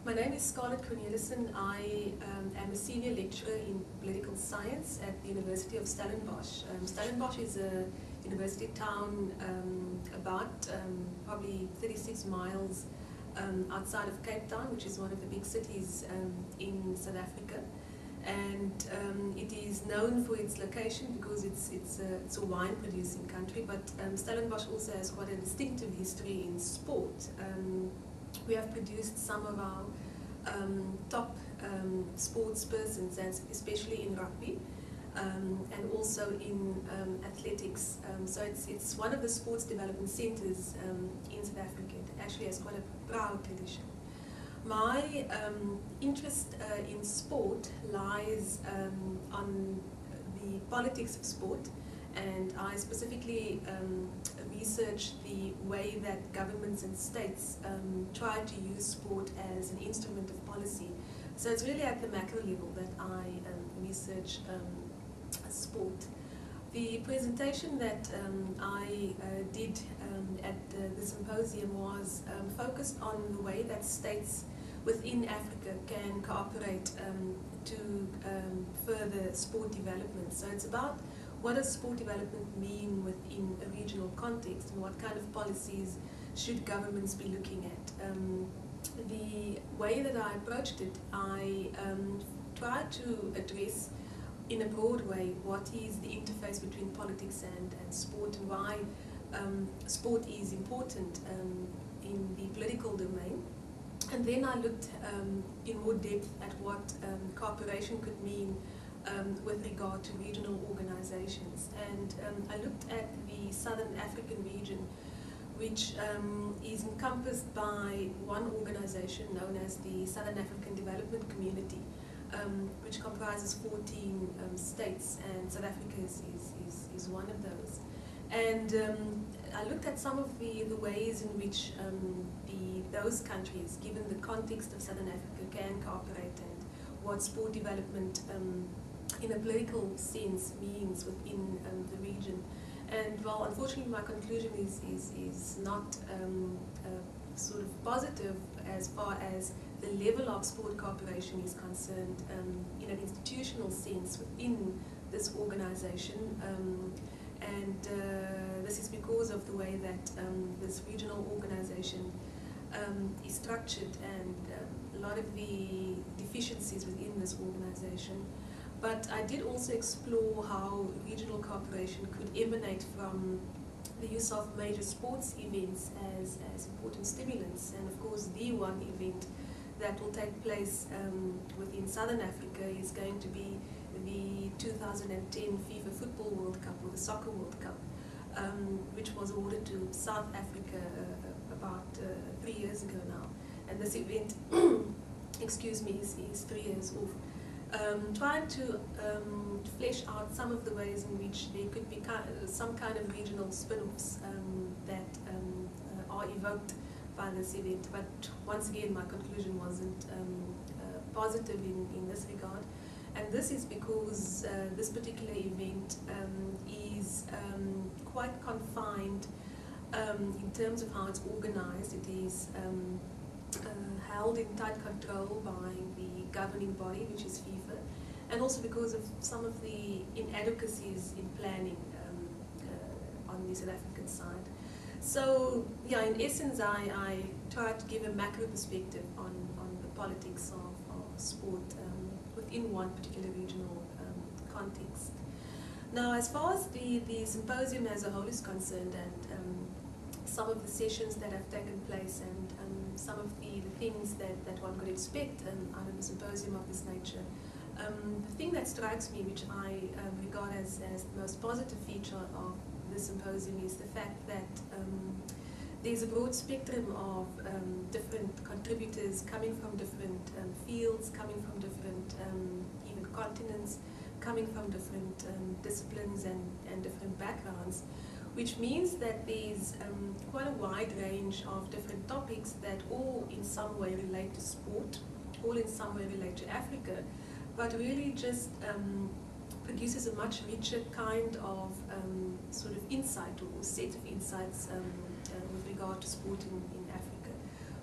My name is ScarlettCornelisen. I am a senior lecturer in political science at the University of Stellenbosch. Stellenbosch is a university town about probably 36 miles outside of Cape Town, which is one of the big cities in South Africa. And it is known for its location because it's a wine producing country, but Stellenbosch also has quite a distinctive history in sport. We have produced some of our top sports persons, and especially in rugby and also in athletics. So it's one of the sports development centers in South Africa. It actually has quite a proud tradition. My interest in sport lies on the politics of sport, and I specifically research the way that governments and states try to use sport as an instrument of policy. So it's really at the macro level that I research sport. The presentation that I did at the symposium was focused on the way that states within Africa can cooperate to further sport development. So it's about what does sport development mean within a regional context, and what kind of policies should governments be looking at. The way that I approached it, I tried to address in a broad way what is the interface between politics and sport, and why sport is important in the political domain. And then I looked in more depth at what cooperation could mean with regard to regional organizations. And I looked at the Southern African region, which is encompassed by one organization known as the Southern African Development Community, which comprises 14 states, and South Africa is one of those. And I looked at some of the ways in which those countries, given the context of Southern Africa, can cooperate, and what sport development in a political sense means within the region. And well, unfortunately, my conclusion is not sort of positive as far as the level of sport cooperation is concerned in an institutional sense within this organization. And this is because of the way that this regional organization is structured, and a lot of the deficiencies within this organization. But I did also explore how regional cooperation could emanate from the use of major sports events as important stimulants. And of course, the one event that will take place within Southern Africa is going to be the 2010 FIFA Football World Cup, or the Soccer World Cup, which was awarded to South Africa about 3 years ago now. And this event, excuse me, is 3 years off. Trying to flesh out some of the ways in which there could be some kind of regional spin-offs that are evoked by this event. But once again, my conclusion wasn't positive in this regard. And this is because this particular event is quite confined in terms of how it's organized. It is held in tight control by the governing body, which is FIFA, and also because of some of the inadequacies in planning on the South African side. So, yeah, in essence, I tried to give a macro perspective on the politics of sport within one particular regional context. Now, as far as the symposium as a whole is concerned, and some of the sessions that have taken place, and some of the things that one could expect out of a symposium of this nature, the thing that strikes me, which I regard as the most positive feature of the symposium, is the fact that there's a broad spectrum of different contributors coming from different fields, coming from different even continents, coming from different disciplines and different backgrounds, which means that there's quite a wide range of different topics that all in some way relate to sport, all in some way relate to Africa, but really just produces a much richer kind of sort of insight, or set of insights with regard to sport in Africa.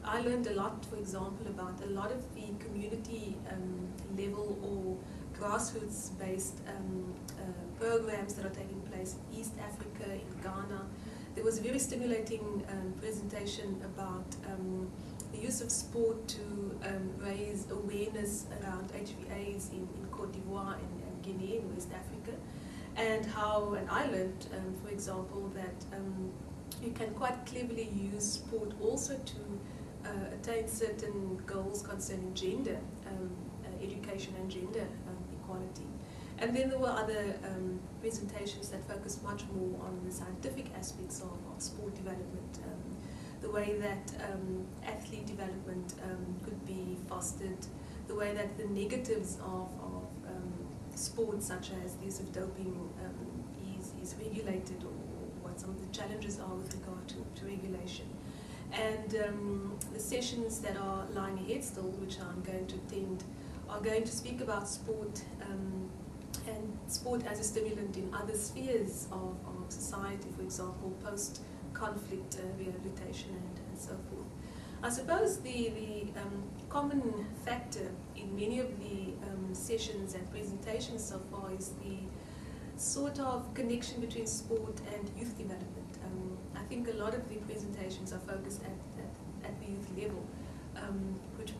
I learned a lot, for example, about a lot of the community level or grassroots-based programs that are taking place in East Africa, in Ghana. There was a very stimulating presentation about the use of sport to raise awareness around HIV/AIDS in Cote d'Ivoire and Guinea in West Africa, and how, and I learned, for example, that you can quite cleverly use sport also to attain certain goals concerning gender, education and gender equality. And then there were other presentations that focused much more on the scientific aspects of sport development, the way that athlete development could be fostered, the way that the negatives of sports, such as the use of doping, is regulated, or what some of the challenges are with regard to regulation. And the sessions that are lying ahead still, which I'm going to attend, are going to speak about sport and sport as a stimulant in other spheres of society, for example, post-conflict rehabilitation and so forth. I suppose the common factor in many of the sessions and presentations so far is the sort of connection between sport and youth development. I think a lot of the presentations are focused at the youth level, which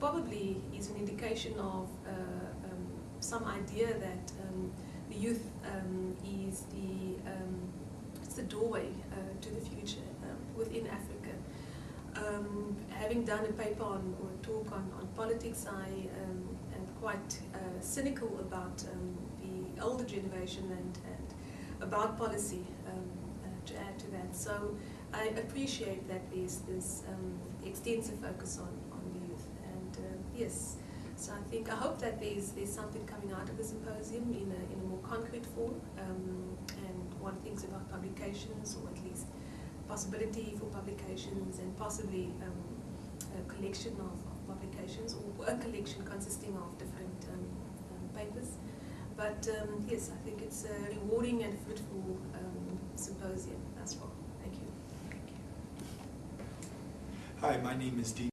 probably is an indication of some idea that the youth is the doorway to the future within Africa. Having done a paper or a talk on politics, I am quite cynical about the older generation and about policy, to add to that. So I appreciate that there's this extensive focus on the youth, and yes. So I hope that there's something coming out of the symposium in a more concrete form, and one thinks about publications, or at least possibility for publications, and possibly a collection of publications, or a collection consisting of different papers. But yes, I think it's a rewarding and fruitful symposium as well. Thank you. Hi, my name is Dean.